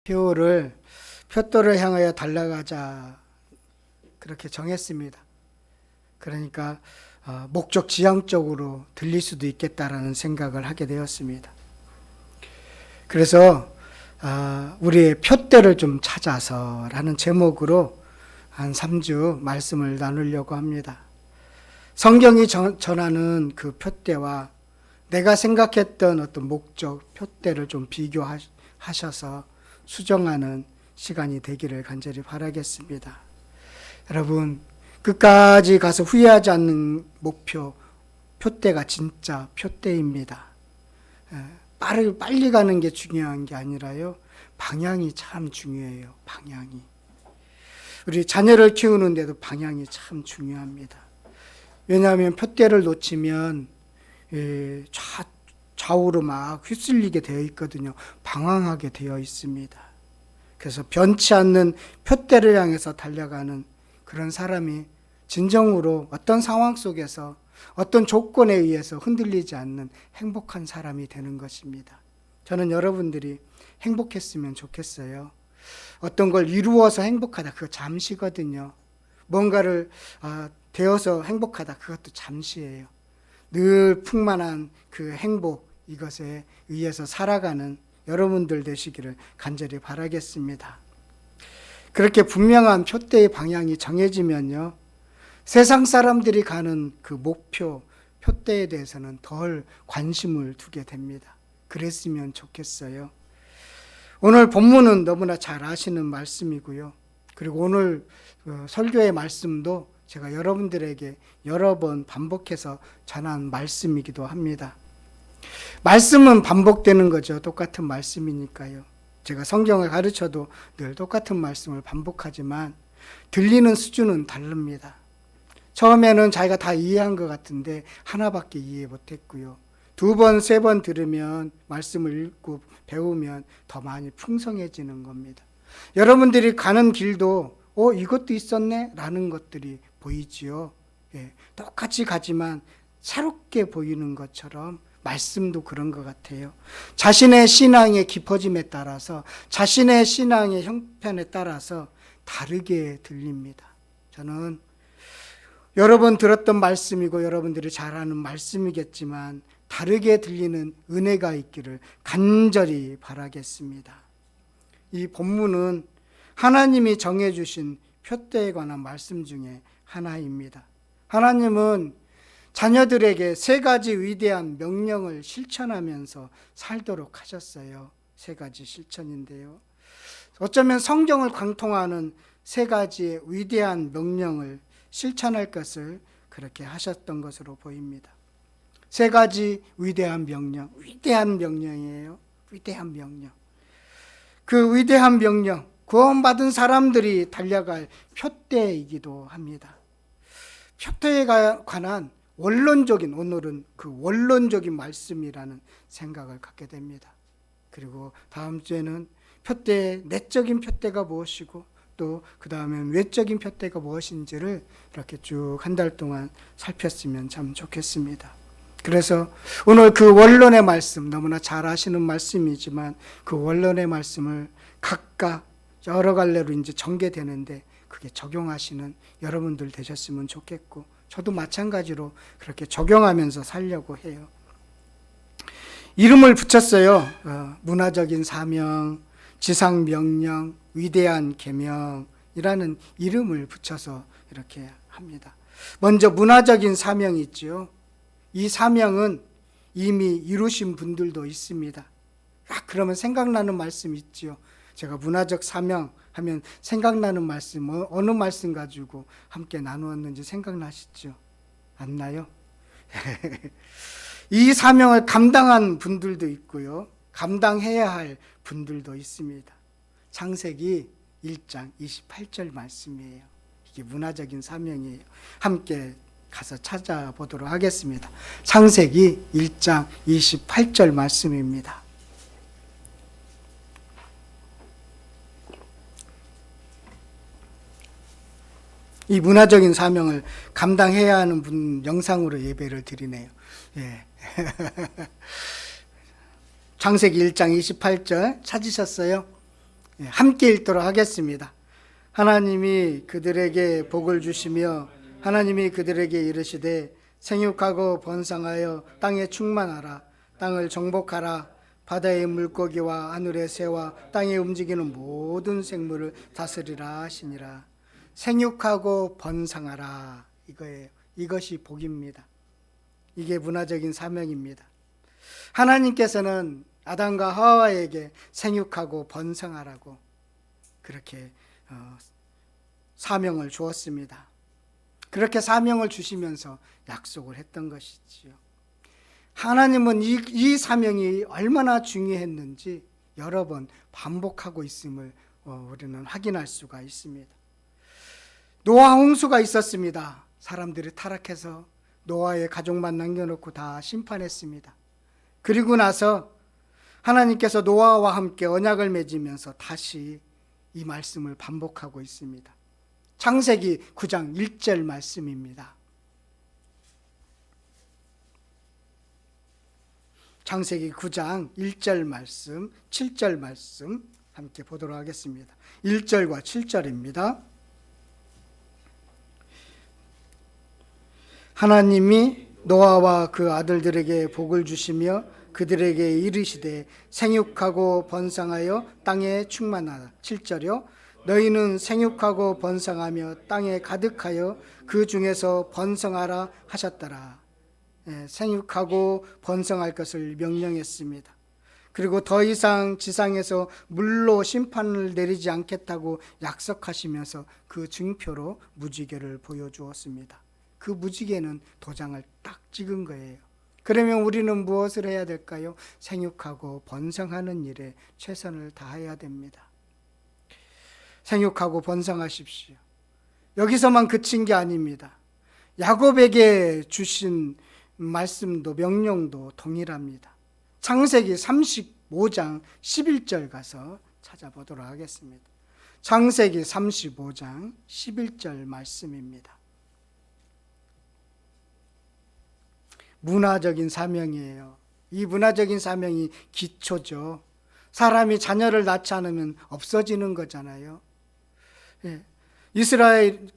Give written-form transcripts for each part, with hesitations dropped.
표도를 향하여 달려가자 그렇게 정했습니다. 그러니까 목적 지향적으로 들릴 수도 있겠다라는 생각을 하게 되었습니다. 그래서 우리의 표대를 좀 찾아서 라는 제목으로 한 3주 말씀을 나누려고 합니다. 성경이 전하는 그 표대와 내가 생각했던 어떤 목적, 표대를 좀 비교하셔서 수정하는 시간이 되기를 간절히 바라겠습니다. 여러분, 끝까지 가서 후회하지 않는 목표, 표대가 진짜 표대입니다. 빨리 가는 게 중요한 게 아니라요, 방향이 참 중요해요. 방향이. 우리 자녀를 키우는데도 방향이 참 중요합니다. 왜냐하면 표대를 놓치면 좌우로 막 휩쓸리게 되어 있거든요. 방황하게 되어 있습니다. 그래서 변치 않는 표대를 향해서 달려가는 그런 사람이 진정으로 어떤 상황 속에서 어떤 조건에 의해서 흔들리지 않는 행복한 사람이 되는 것입니다. 저는 여러분들이 행복했으면 좋겠어요. 어떤 걸 이루어서 행복하다, 그거 잠시거든요. 뭔가를 되어서 행복하다, 그것도 잠시예요. 늘 풍만한 그 행복, 이것에 의해서 살아가는 여러분들 되시기를 간절히 바라겠습니다. 그렇게 분명한 표대의 방향이 정해지면요, 세상 사람들이 가는 그 목표, 표대에 대해서는 덜 관심을 두게 됩니다. 그랬으면 좋겠어요. 오늘 본문은 너무나 잘 아시는 말씀이고요. 그리고 오늘 설교의 말씀도 제가 여러분들에게 여러 번 반복해서 전한 말씀이기도 합니다. 말씀은 반복되는 거죠. 똑같은 말씀이니까요. 제가 성경을 가르쳐도 늘 똑같은 말씀을 반복하지만 들리는 수준은 다릅니다. 처음에는 자기가 다 이해한 것 같은데 하나밖에 이해 못했고요. 2번, 3번 들으면, 말씀을 읽고 배우면 더 많이 풍성해지는 겁니다. 여러분들이 가는 길도 이것도 있었네? 라는 것들이 보이지요. 똑같이 가지만 새롭게 보이는 것처럼 말씀도 그런 것 같아요. 자신의 신앙의 깊어짐에 따라서, 자신의 신앙의 형편에 따라서 다르게 들립니다. 저는 여러 번 들었던 말씀이고 여러분들이 잘 아는 말씀이겠지만 다르게 들리는 은혜가 있기를 간절히 바라겠습니다. 이 본문은 하나님이 정해주신 표대에 관한 말씀 중에 하나입니다. 하나님은 자녀들에게 3가지 위대한 명령을 실천하면서 살도록 하셨어요. 3가지 실천인데요. 어쩌면 성경을 관통하는 3가지의 위대한 명령을 실천할 것을 그렇게 하셨던 것으로 보입니다. 3가지 위대한 명령, 위대한 명령이에요. 위대한 명령. 그 위대한 명령, 구원받은 사람들이 달려갈 표대이기도 합니다. 표대에 관한 원론적인, 오늘은 그 원론적인 말씀이라는 생각을 갖게 됩니다. 그리고 다음 주에는 내적인 표대가 무엇이고 또 그 다음엔 외적인 표대가 무엇인지를 이렇게 쭉 한 달 동안 살폈으면 참 좋겠습니다. 그래서 오늘 그 원론의 말씀, 너무나 잘 아시는 말씀이지만 그 원론의 말씀을 각각 여러 갈래로 이제 전개되는데 그게 적용하시는 여러분들 되셨으면 좋겠고, 저도 마찬가지로 그렇게 적용하면서 살려고 해요. 이름을 붙였어요. 문화적인 사명, 지상 명령, 위대한 계명이라는 이름을 붙여서 이렇게 합니다. 먼저 문화적인 사명이 있죠. 이 사명은 이미 이루신 분들도 있습니다. 그러면 생각나는 말씀 있죠. 제가 문화적 사명 하면 생각나는 말씀, 어느 말씀 가지고 함께 나누었는지 생각나시죠? 안 나요? 이 사명을 감당한 분들도 있고요, 감당해야 할 분들도 있습니다. 창세기 1장 28절 말씀이에요. 이게 문화적인 사명이에요. 함께 가서 찾아보도록 하겠습니다. 창세기 1장 28절 말씀입니다. 이 문화적인 사명을 감당해야 하는 분 영상으로 예배를 드리네요. 창세기 1장 28절 찾으셨어요? 함께 읽도록 하겠습니다. 하나님이 그들에게 복을 주시며 하나님이 그들에게 이르시되 생육하고 번성하여 땅에 충만하라. 땅을 정복하라. 바다의 물고기와 하늘의 새와 땅에 움직이는 모든 생물을 다스리라 하시니라. 생육하고 번성하라, 이거예요. 이것이 복입니다. 이게 문화적인 사명입니다. 하나님께서는 아담과 하와에게 생육하고 번성하라고 그렇게 사명을 주었습니다. 그렇게 사명을 주시면서 약속을 했던 것이지요. 하나님은 이 사명이 얼마나 중요했는지 여러 번 반복하고 있음을 우리는 확인할 수가 있습니다. 노아 홍수가 있었습니다. 사람들이 타락해서 노아의 가족만 남겨놓고 다 심판했습니다. 그리고 나서 하나님께서 노아와 함께 언약을 맺으면서 다시 이 말씀을 반복하고 있습니다. 창세기 9장 1절 말씀입니다. 창세기 9장 1절 말씀, 7절 말씀 함께 보도록 하겠습니다. 1절과 7절입니다. 하나님이 노아와 그 아들들에게 복을 주시며 그들에게 이르시되 생육하고 번성하여 땅에 충만하라. 7절이요. 너희는 생육하고 번성하며 땅에 가득하여 그 중에서 번성하라 하셨더라. 생육하고 번성할 것을 명령했습니다. 그리고 더 이상 지상에서 물로 심판을 내리지 않겠다고 약속하시면서 그 증표로 무지개를 보여주었습니다. 그 무지개는 도장을 딱 찍은 거예요. 그러면 우리는 무엇을 해야 될까요? 생육하고 번성하는 일에 최선을 다해야 됩니다. 생육하고 번성하십시오. 여기서만 그친 게 아닙니다. 야곱에게 주신 말씀도 명령도 동일합니다. 창세기 35장 11절 가서 찾아보도록 하겠습니다. 창세기 35장 11절 말씀입니다. 문화적인 사명이에요. 이 문화적인 사명이 기초죠. 사람이 자녀를 낳지 않으면 없어지는 거잖아요. 이스라엘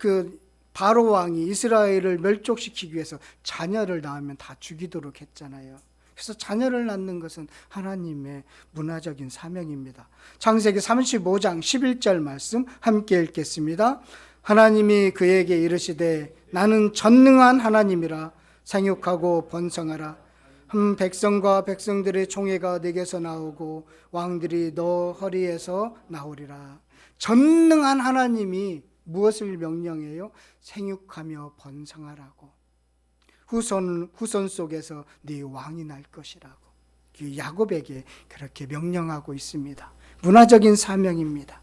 바로 왕이 이스라엘을 멸족시키기 위해서 자녀를 낳으면 다 죽이도록 했잖아요. 그래서 자녀를 낳는 것은 하나님의 문화적인 사명입니다. 창세기 35장 11절 말씀 함께 읽겠습니다. 하나님이 그에게 이르시되 나는 전능한 하나님이라. 생육하고 번성하라. 한 백성과 백성들의 총회가 내게서 나오고 왕들이 너 허리에서 나오리라. 전능한 하나님이 무엇을 명령해요? 생육하며 번성하라고. 후손 속에서 네 왕이 날 것이라고. 야곱에게 그렇게 명령하고 있습니다. 문화적인 사명입니다.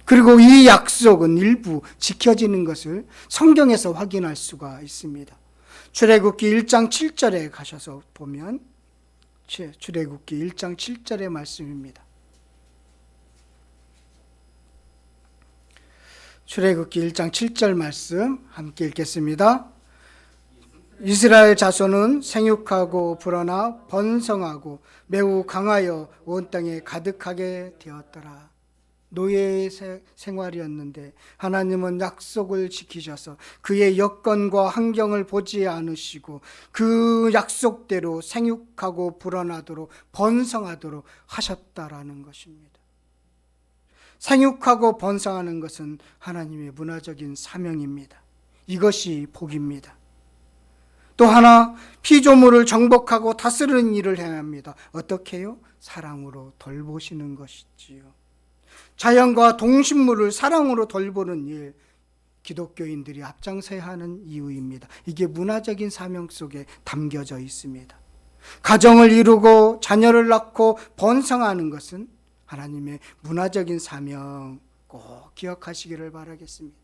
그리고 이 약속은 일부 지켜지는 것을 성경에서 확인할 수가 있습니다. 출애굽기 1장 7절에 가셔서 보면 출애굽기 1장 7절의 말씀입니다. 출애굽기 1장 7절 말씀 함께 읽겠습니다. 이스라엘 자손은 생육하고 불어나 번성하고 매우 강하여 온 땅에 가득하게 되었더라. 노예의 생활이었는데 하나님은 약속을 지키셔서 그의 여건과 환경을 보지 않으시고 그 약속대로 생육하고 불어나도록 번성하도록 하셨다라는 것입니다. 생육하고 번성하는 것은 하나님의 문화적인 사명입니다. 이것이 복입니다. 또 하나, 피조물을 정복하고 다스리는 일을 해야 합니다. 어떻게 해요? 사랑으로 돌보시는 것이지요. 자연과 동식물을 사랑으로 돌보는 일, 기독교인들이 앞장서야 하는 이유입니다. 이게 문화적인 사명 속에 담겨져 있습니다. 가정을 이루고 자녀를 낳고 번성하는 것은 하나님의 문화적인 사명 꼭 기억하시기를 바라겠습니다.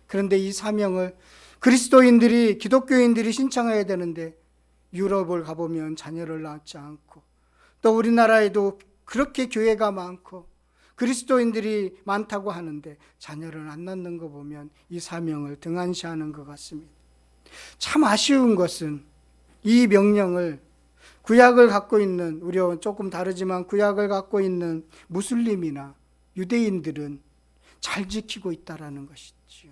그런데 이 사명을 그리스도인들이, 기독교인들이 신청해야 되는데 유럽을 가보면 자녀를 낳지 않고, 또 우리나라에도 그렇게 교회가 많고 그리스도인들이 많다고 하는데 자녀를 안 낳는 거 보면 이 사명을 등한시하는 것 같습니다. 참 아쉬운 것은 이 명령을 구약을 갖고 있는, 우리와 조금 다르지만 구약을 갖고 있는 무슬림이나 유대인들은 잘 지키고 있다라는 것이지요.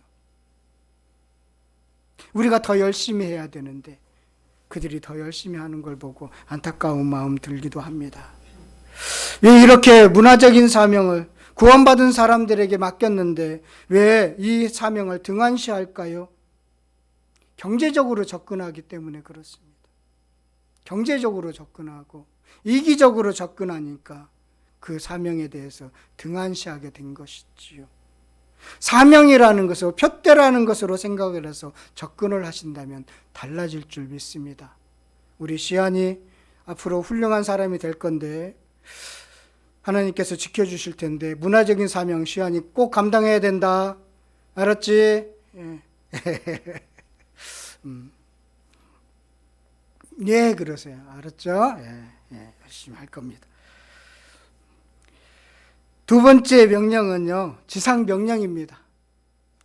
우리가 더 열심히 해야 되는데 그들이 더 열심히 하는 걸 보고 안타까운 마음 들기도 합니다. 왜 이렇게 문화적인 사명을 구원받은 사람들에게 맡겼는데 왜 이 사명을 등한시할까요? 경제적으로 접근하기 때문에 그렇습니다. 경제적으로 접근하고 이기적으로 접근하니까 그 사명에 대해서 등한시하게 된 것이지요. 사명이라는 것을 표대라는 것으로 생각을 해서 접근을 하신다면 달라질 줄 믿습니다. 우리 시안이 앞으로 훌륭한 사람이 될 건데 하나님께서 지켜주실 텐데 문화적인 사명 시안이 꼭 감당해야 된다. 알았지? 예. 예, 그러세요. 알았죠? 예, 열심히 할 겁니다. 두 번째 명령은요, 지상 명령입니다.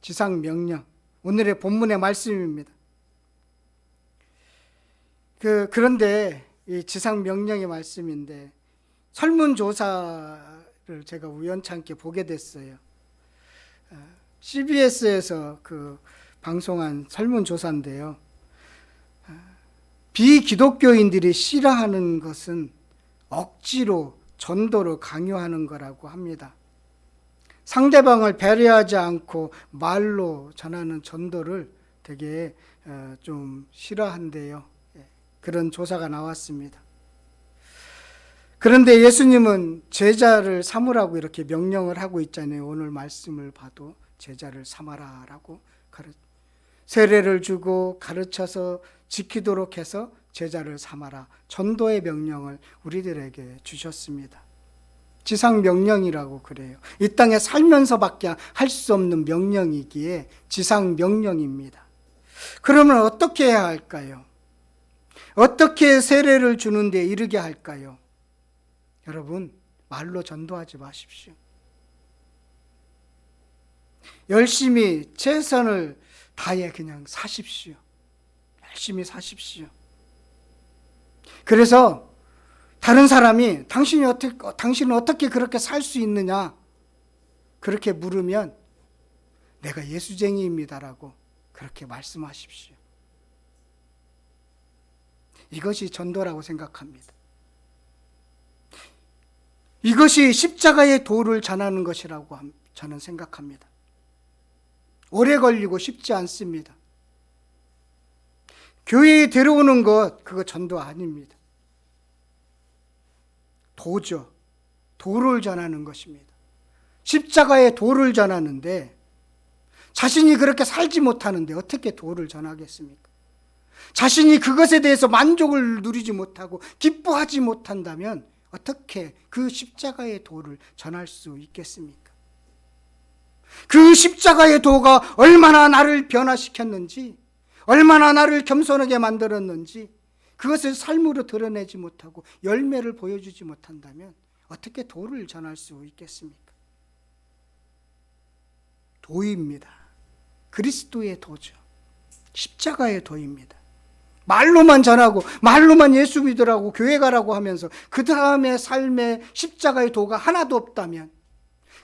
지상 명령. 오늘의 본문의 말씀입니다. 그런데 이 지상 명령의 말씀인데 설문조사를 제가 우연찮게 보게 됐어요. CBS에서 방송한 설문조사인데요. 비기독교인들이 싫어하는 것은 억지로 전도를 강요하는 거라고 합니다. 상대방을 배려하지 않고 말로 전하는 전도를 되게 좀 싫어한대요. 그런 조사가 나왔습니다. 그런데 예수님은 제자를 삼으라고 이렇게 명령을 하고 있잖아요. 오늘 말씀을 봐도 제자를 삼아라라고 세례를 주고 가르쳐서 지키도록 해서 제자를 삼아라. 전도의 명령을 우리들에게 주셨습니다. 지상 명령이라고 그래요. 이 땅에 살면서밖에 할 수 없는 명령이기에 지상 명령입니다. 그러면 어떻게 해야 할까요? 어떻게 세례를 주는 데 이르게 할까요? 여러분, 말로 전도하지 마십시오. 열심히 최선을 다해 그냥 사십시오. 열심히 사십시오. 그래서 다른 사람이 당신은 어떻게 그렇게 살 수 있느냐? 그렇게 물으면 내가 예수쟁이입니다라고 그렇게 말씀하십시오. 이것이 전도라고 생각합니다. 이것이 십자가의 도를 전하는 것이라고 저는 생각합니다. 오래 걸리고 쉽지 않습니다. 교회에 데려오는 것, 그거 전도 아닙니다. 도죠. 도를 전하는 것입니다. 십자가의 도를 전하는데 자신이 그렇게 살지 못하는데 어떻게 도를 전하겠습니까? 자신이 그것에 대해서 만족을 누리지 못하고 기뻐하지 못한다면 어떻게 그 십자가의 도를 전할 수 있겠습니까? 그 십자가의 도가 얼마나 나를 변화시켰는지, 얼마나 나를 겸손하게 만들었는지 그것을 삶으로 드러내지 못하고 열매를 보여주지 못한다면 어떻게 도를 전할 수 있겠습니까? 도입니다. 그리스도의 도죠. 십자가의 도입니다. 말로만 전하고 말로만 예수 믿으라고 교회 가라고 하면서 그 다음에 삶에 십자가의 도가 하나도 없다면,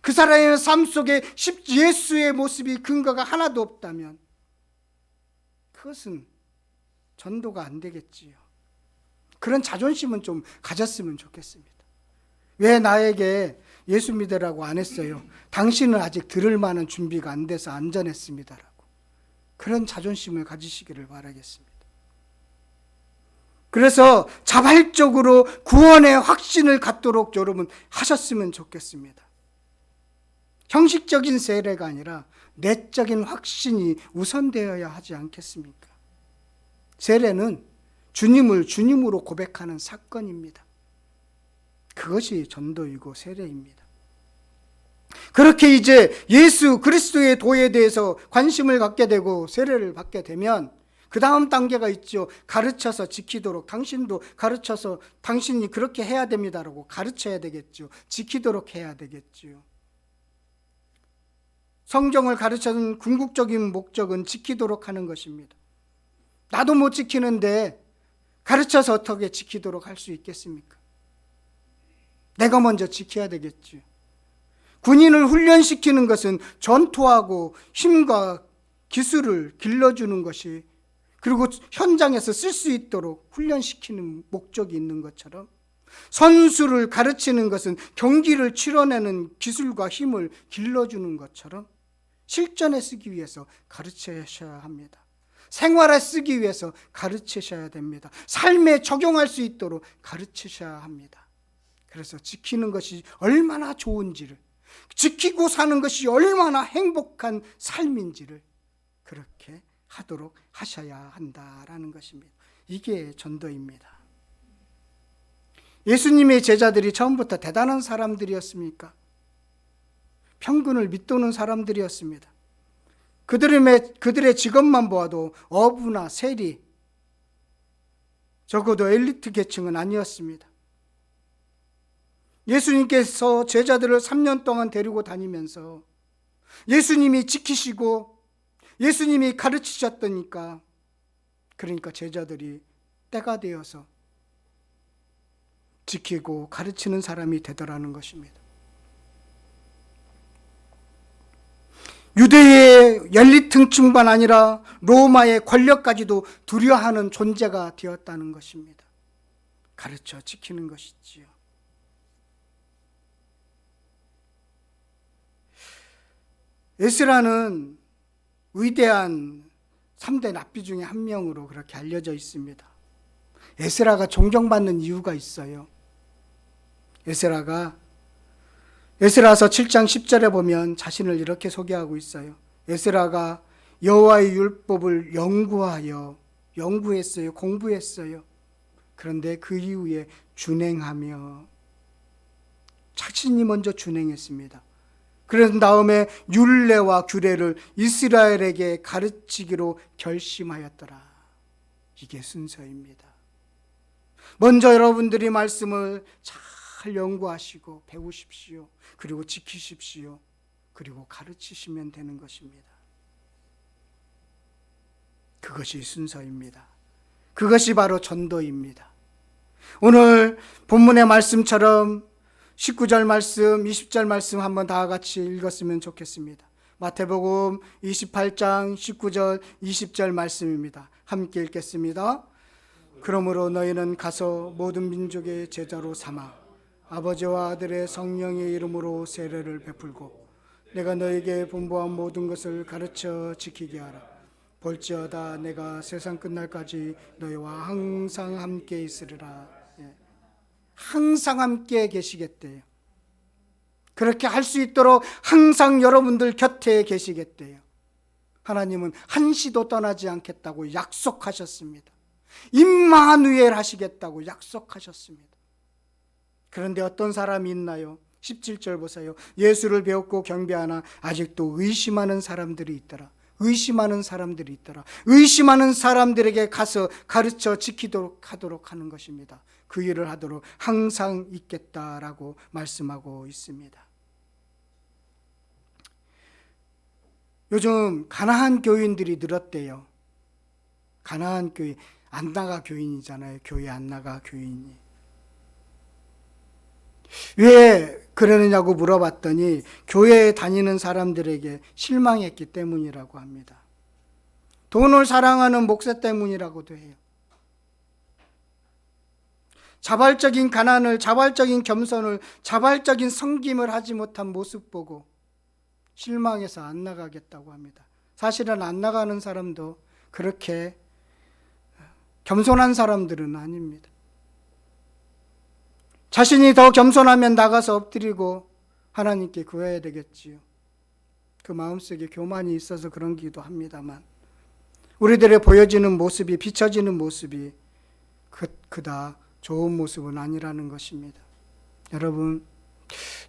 그 사람의 삶 속에 예수의 모습이 근거가 하나도 없다면 그것은 전도가 안 되겠지요. 그런 자존심은 좀 가졌으면 좋겠습니다. 왜 나에게 예수 믿으라고 안 했어요? 당신은 아직 들을 만한 준비가 안 돼서 안 전했습니다라고. 그런 자존심을 가지시기를 바라겠습니다. 그래서 자발적으로 구원의 확신을 갖도록 여러분 하셨으면 좋겠습니다. 형식적인 세례가 아니라 내적인 확신이 우선되어야 하지 않겠습니까? 세례는 주님을 주님으로 고백하는 사건입니다. 그것이 전도이고 세례입니다. 그렇게 이제 예수 그리스도의 도에 대해서 관심을 갖게 되고 세례를 받게 되면 그 다음 단계가 있죠. 가르쳐서 지키도록, 당신도 가르쳐서 당신이 그렇게 해야 됩니다라고 가르쳐야 되겠죠. 지키도록 해야 되겠죠. 성경을 가르쳐준 궁극적인 목적은 지키도록 하는 것입니다. 나도 못 지키는데 가르쳐서 어떻게 지키도록 할 수 있겠습니까? 내가 먼저 지켜야 되겠죠. 군인을 훈련시키는 것은 전투하고 힘과 기술을 길러주는 것이, 그리고 현장에서 쓸 수 있도록 훈련시키는 목적이 있는 것처럼, 선수를 가르치는 것은 경기를 치러내는 기술과 힘을 길러주는 것처럼 실전에 쓰기 위해서 가르치셔야 합니다. 생활에 쓰기 위해서 가르치셔야 됩니다. 삶에 적용할 수 있도록 가르치셔야 합니다. 그래서 지키는 것이 얼마나 좋은지를, 지키고 사는 것이 얼마나 행복한 삶인지를 그렇게 하도록 하셔야 한다라는 것입니다. 이게 전도입니다. 예수님의 제자들이 처음부터 대단한 사람들이었습니까? 평균을 밑도는 사람들이었습니다. 그들의 직업만 보아도 어부나 세리, 적어도 엘리트 계층은 아니었습니다. 예수님께서 제자들을 3년 동안 데리고 다니면서 예수님이 지키시고 예수님이 가르치셨다니까, 그러니까 제자들이 때가 되어서 지키고 가르치는 사람이 되더라는 것입니다. 유대의 엘리트층뿐만 아니라 로마의 권력까지도 두려워하는 존재가 되었다는 것입니다. 가르쳐 지키는 것이지요. 에스라는 위대한 3대 랍비 중에 한 명으로 그렇게 알려져 있습니다. 에스라가 존경받는 이유가 있어요. 에스라서 7장 10절에 보면 자신을 이렇게 소개하고 있어요. 에스라가 여호와의 율법을 연구했어요. 공부했어요. 그런데 그 이후에 준행하며, 자신이 먼저 준행했습니다. 그런 다음에 율례와 규례를 이스라엘에게 가르치기로 결심하였더라. 이게 순서입니다. 먼저 여러분들이 말씀을 잘 연구하시고 배우십시오. 그리고 지키십시오. 그리고 가르치시면 되는 것입니다. 그것이 순서입니다. 그것이 바로 전도입니다. 오늘 본문의 말씀처럼 19절 말씀, 20절 말씀 한번 다 같이 읽었으면 좋겠습니다. 마태복음 28장 19절, 20절 말씀입니다. 함께 읽겠습니다. 그러므로 너희는 가서 모든 민족의 제자로 삼아 아버지와 아들의 성령의 이름으로 세례를 베풀고 내가 너에게 분부한 모든 것을 가르쳐 지키게 하라. 볼지어다 내가 세상 끝날까지 너희와 항상 함께 있으리라. 항상 함께 계시겠대요. 그렇게 할 수 있도록 항상 여러분들 곁에 계시겠대요. 하나님은 한시도 떠나지 않겠다고 약속하셨습니다. 임마누엘 하시겠다고 약속하셨습니다. 그런데 어떤 사람이 있나요? 17절 보세요. 예수를 배웠고 경배하나 아직도 의심하는 사람들이 있더라. 의심하는 사람들이 있더라. 의심하는 사람들에게 가서 가르쳐 지키도록 하도록 하는 것입니다. 그 일을 하도록 항상 있겠다라고 말씀하고 있습니다. 요즘 가나안 교인들이 늘었대요. 가나안 교인, 안 나가 교인이잖아요. 교회 안 나가 교인이. 왜 그러느냐고 물어봤더니 교회에 다니는 사람들에게 실망했기 때문이라고 합니다. 돈을 사랑하는 목사 때문이라고도 해요. 자발적인 가난을, 자발적인 겸손을, 자발적인 섬김을 하지 못한 모습 보고 실망해서 안 나가겠다고 합니다. 사실은 안 나가는 사람도 그렇게 겸손한 사람들은 아닙니다. 자신이 더 겸손하면 나가서 엎드리고 하나님께 구해야 되겠지요. 그 마음속에 교만이 있어서 그런 기도 합니다만 우리들의 보여지는 모습이, 비춰지는 모습이 그다 좋은 모습은 아니라는 것입니다. 여러분,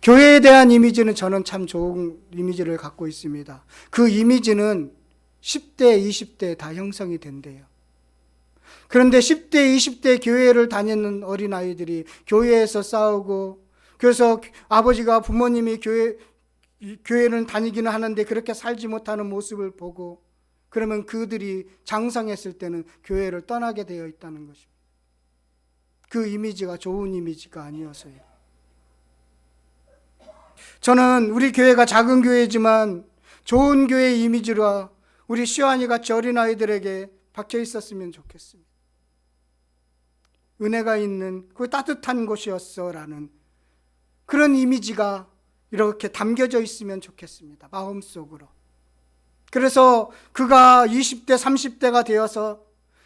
교회에 대한 이미지는 저는 참 좋은 이미지를 갖고 있습니다. 그 이미지는 10대, 20대 다 형성이 된대요. 그런데 10대, 20대 교회를 다니는 어린아이들이 교회에서 싸우고, 그래서 아버지가, 부모님이 교회는 다니기는 하는데 그렇게 살지 못하는 모습을 보고, 그러면 그들이 장성했을 때는 교회를 떠나게 되어 있다는 것입니다. 그 이미지가 좋은 이미지가 아니어서요. 저는 우리 교회가 작은 교회지만 좋은 교회 이미지로 우리 시완이 같이 어린아이들에게 박혀 있었으면 좋겠습니다. 은혜가 있는 그 따뜻한 곳이었어 라는 그런 이미지가 이렇게 담겨져 있으면 좋겠습니다. 마음속으로. 그래서 그가 20대 30대가 되어서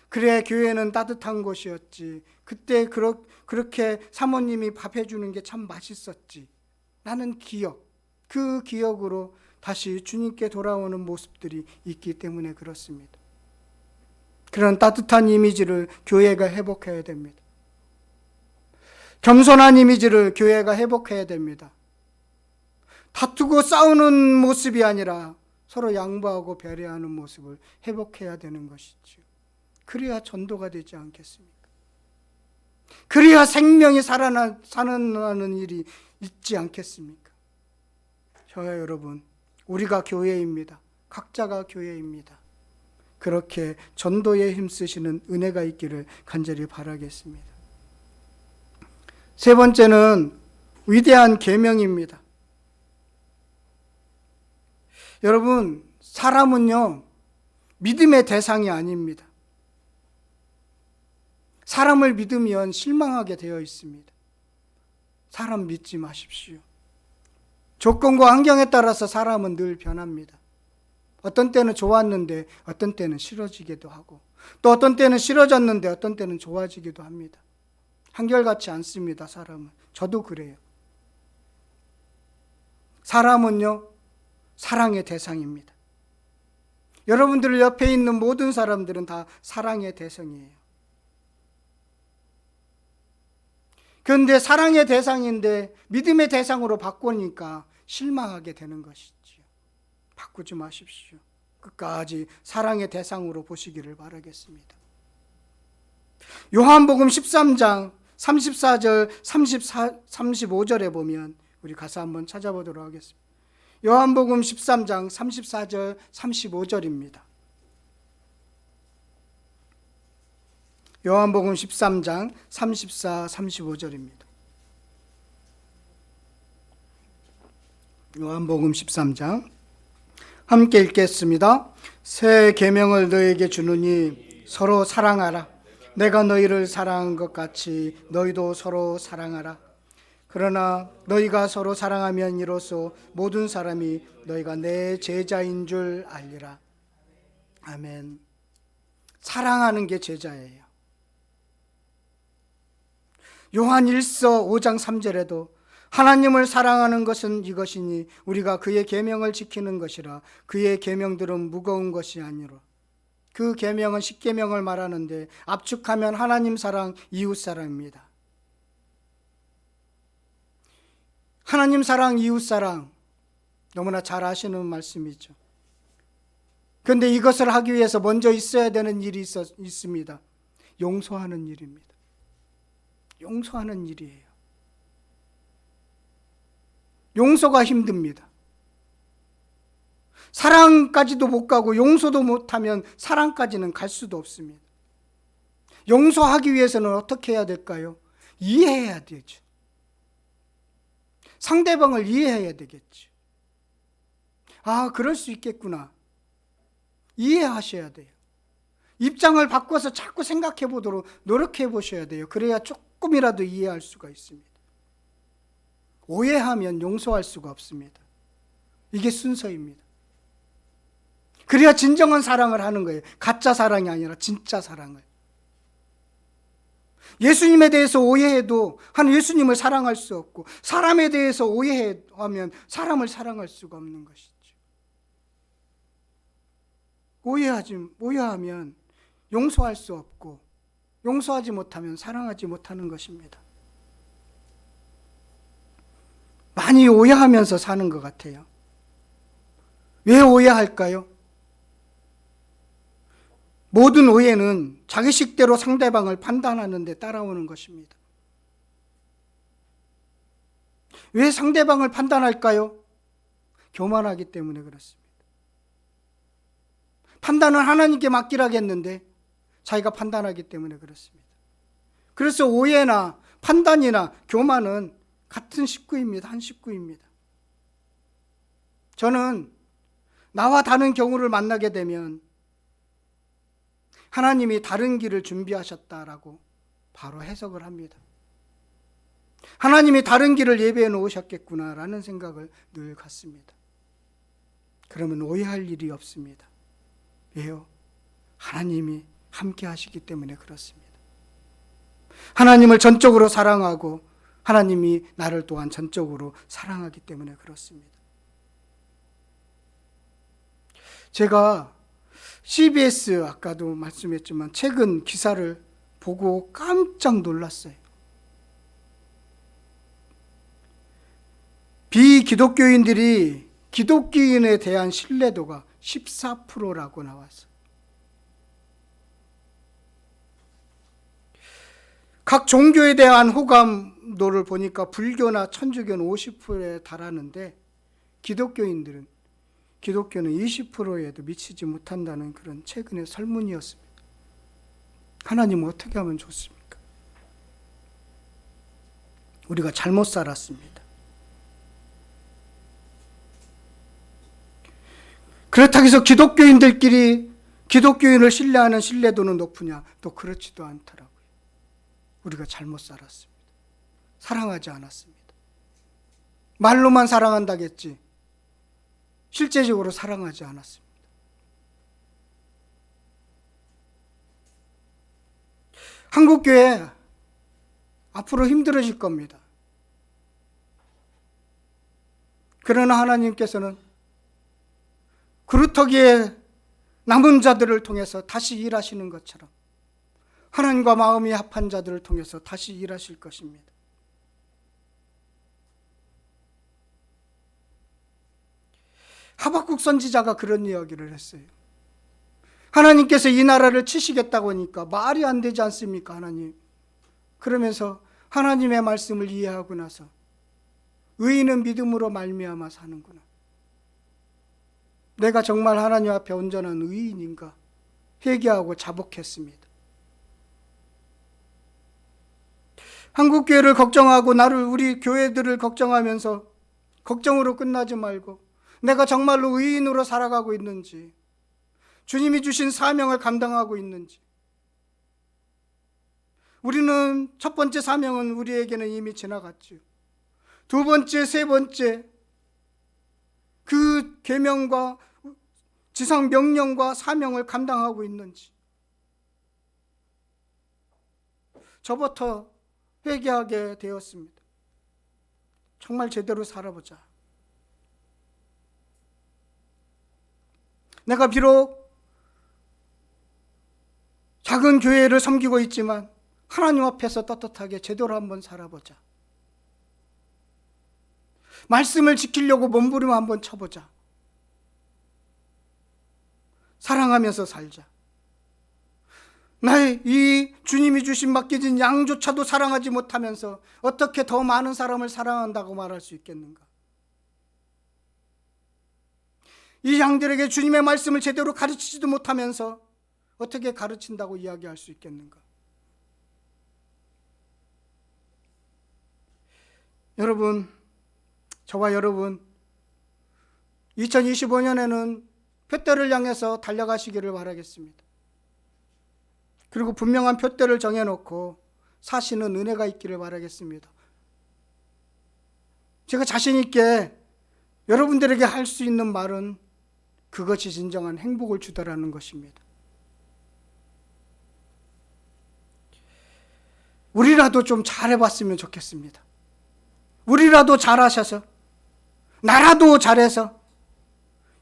그래 교회는 따뜻한 곳이었지, 그때 그렇게 사모님이 밥 해주는 게 참 맛있었지 라는 기억, 그 기억으로 다시 주님께 돌아오는 모습들이 있기 때문에 그렇습니다. 그런 따뜻한 이미지를 교회가 회복해야 됩니다. 겸손한 이미지를 교회가 회복해야 됩니다. 다투고 싸우는 모습이 아니라 서로 양보하고 배려하는 모습을 회복해야 되는 것이지요. 그래야 전도가 되지 않겠습니까? 그래야 생명이 살아나는 일이 있지 않겠습니까? 저와 여러분, 우리가 교회입니다. 각자가 교회입니다. 그렇게 전도에 힘쓰시는 은혜가 있기를 간절히 바라겠습니다. 세 번째는 위대한 계명입니다. 여러분, 사람은요, 믿음의 대상이 아닙니다. 사람을 믿으면 실망하게 되어 있습니다. 사람 믿지 마십시오. 조건과 환경에 따라서 사람은 늘 변합니다. 어떤 때는 좋았는데 어떤 때는 싫어지기도 하고, 또 어떤 때는 싫어졌는데 어떤 때는 좋아지기도 합니다. 한결같지 않습니다. 사람은. 저도 그래요. 사람은요, 사랑의 대상입니다. 여러분들 옆에 있는 모든 사람들은 다 사랑의 대상이에요. 그런데 사랑의 대상인데 믿음의 대상으로 바꾸니까 실망하게 되는 것이지요. 바꾸지 마십시오. 끝까지 사랑의 대상으로 보시기를 바라겠습니다. 요한복음 13장 34절 35절에 보면 우리 가서 한번 찾아보도록 하겠습니다. 요한복음 13장 34절 35절입니다. 요한복음 13장 34, 35절입니다. 요한복음 13장 함께 읽겠습니다. 새 계명을 너에게 주노니 서로 사랑하라. 내가 너희를 사랑한 것 같이 너희도 서로 사랑하라. 그러나 너희가 서로 사랑하면 이로써 모든 사람이 너희가 내 제자인 줄 알리라. 아멘. 사랑하는 게 제자예요. 요한 1서 5장 3절에도 하나님을 사랑하는 것은 이것이니 우리가 그의 계명을 지키는 것이라. 그의 계명들은 무거운 것이 아니라. 그 계명은 십계명을 말하는데 압축하면 하나님 사랑, 이웃 사랑입니다. 하나님 사랑, 이웃 사랑, 너무나 잘 아시는 말씀이죠. 그런데 이것을 하기 위해서 먼저 있어야 되는 일이 있습니다. 용서하는 일입니다. 용서하는 일이에요. 용서가 힘듭니다. 사랑까지도 못 가고 용서도 못하면 사랑까지는 갈 수도 없습니다. 용서하기 위해서는 어떻게 해야 될까요? 이해해야 되죠. 상대방을 이해해야 되겠죠. 아, 그럴 수 있겠구나. 이해하셔야 돼요. 입장을 바꿔서 자꾸 생각해 보도록 노력해 보셔야 돼요. 그래야 조금이라도 이해할 수가 있습니다. 오해하면 용서할 수가 없습니다. 이게 순서입니다. 그래야 진정한 사랑을 하는 거예요. 가짜 사랑이 아니라 진짜 사랑을. 예수님에 대해서 오해해도 한 예수님을 사랑할 수 없고, 사람에 대해서 오해하면 사람을 사랑할 수가 없는 것이죠. 오해하면 용서할 수 없고, 용서하지 못하면 사랑하지 못하는 것입니다. 많이 오해하면서 사는 것 같아요. 왜 오해할까요? 모든 오해는 자기 식대로 상대방을 판단하는 데 따라오는 것입니다. 왜 상대방을 판단할까요? 교만하기 때문에 그렇습니다. 판단은 하나님께 맡기라겠는데 자기가 판단하기 때문에 그렇습니다. 그래서 오해나 판단이나 교만은 같은 식구입니다. 한 식구입니다. 저는 나와 다른 경우를 만나게 되면 하나님이 다른 길을 준비하셨다라고 바로 해석을 합니다. 하나님이 다른 길을 예비해 놓으셨겠구나라는 생각을 늘 갖습니다. 그러면 오해할 일이 없습니다. 왜요? 하나님이 함께 하시기 때문에 그렇습니다. 하나님을 전적으로 사랑하고 하나님이 나를 또한 전적으로 사랑하기 때문에 그렇습니다. 제가 CBS 아까도 말씀했지만 최근 기사를 보고 깜짝 놀랐어요. 비기독교인들이 기독교인에 대한 신뢰도가 14%라고 나왔어요. 각 종교에 대한 호감도를 보니까 불교나 천주교는 50%에 달하는데 기독교는 20%에도 미치지 못한다는 그런 최근의 설문이었습니다. 하나님은 어떻게 하면 좋습니까? 우리가 잘못 살았습니다. 그렇다고 해서 기독교인들끼리 기독교인을 신뢰하는 신뢰도는 높으냐? 또 그렇지도 않더라고요. 우리가 잘못 살았습니다. 사랑하지 않았습니다. 말로만 사랑한다겠지 실제적으로 사랑하지 않았습니다. 한국교회 앞으로 힘들어질 겁니다. 그러나 하나님께서는 그루터기에 남은 자들을 통해서 다시 일하시는 것처럼 하나님과 마음이 합한 자들을 통해서 다시 일하실 것입니다. 하박국 선지자가 그런 이야기를 했어요. 하나님께서 이 나라를 치시겠다고 하니까 말이 안 되지 않습니까, 하나님? 그러면서 하나님의 말씀을 이해하고 나서 의인은 믿음으로 말미암아 사는구나. 내가 정말 하나님 앞에 온전한 의인인가 회개하고 자복했습니다. 한국교회를 걱정하고 우리 교회들을 걱정하면서 걱정으로 끝나지 말고 내가 정말로 의인으로 살아가고 있는지, 주님이 주신 사명을 감당하고 있는지. 우리는 첫 번째 사명은 우리에게는 이미 지나갔지요. 두 번째, 세 번째 그 계명과 지상 명령과 사명을 감당하고 있는지. 저부터 회개하게 되었습니다. 정말 제대로 살아보자. 내가 비록 작은 교회를 섬기고 있지만 하나님 앞에서 떳떳하게 제대로 한번 살아보자. 말씀을 지키려고 몸부림 한번 쳐보자. 사랑하면서 살자. 나의 이 주님이 주신 맡겨진 양조차도 사랑하지 못하면서 어떻게 더 많은 사람을 사랑한다고 말할 수 있겠는가? 이 양들에게 주님의 말씀을 제대로 가르치지도 못하면서 어떻게 가르친다고 이야기할 수 있겠는가? 여러분, 저와 여러분 2025년에는 표대를 향해서 달려가시기를 바라겠습니다. 그리고 분명한 표대를 정해놓고 사시는 은혜가 있기를 바라겠습니다. 제가 자신 있게 여러분들에게 할 수 있는 말은 그것이 진정한 행복을 주더라는 것입니다. 우리라도 좀 잘해봤으면 좋겠습니다. 우리라도 잘하셔서, 나라도 잘해서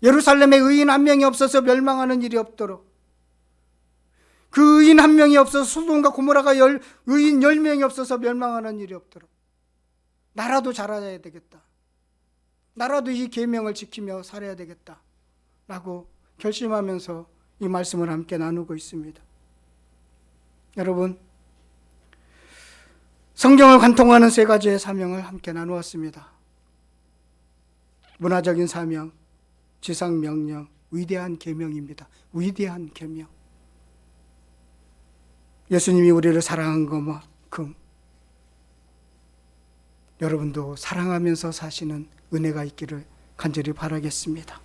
예루살렘에 의인 한 명이 없어서 멸망하는 일이 없도록, 그 의인 한 명이 없어서 소돔과 고모라가 의인 10명이 없어서 멸망하는 일이 없도록 나라도 잘해야 되겠다. 나라도 이 계명을 지키며 살아야 되겠다 라고 결심하면서 이 말씀을 함께 나누고 있습니다. 여러분, 성경을 관통하는 세 가지의 사명을 함께 나누었습니다. 문화적인 사명, 지상 명령, 위대한 계명입니다. 위대한 계명. 예수님이 우리를 사랑한 것만큼 여러분도 사랑하면서 사시는 은혜가 있기를 간절히 바라겠습니다.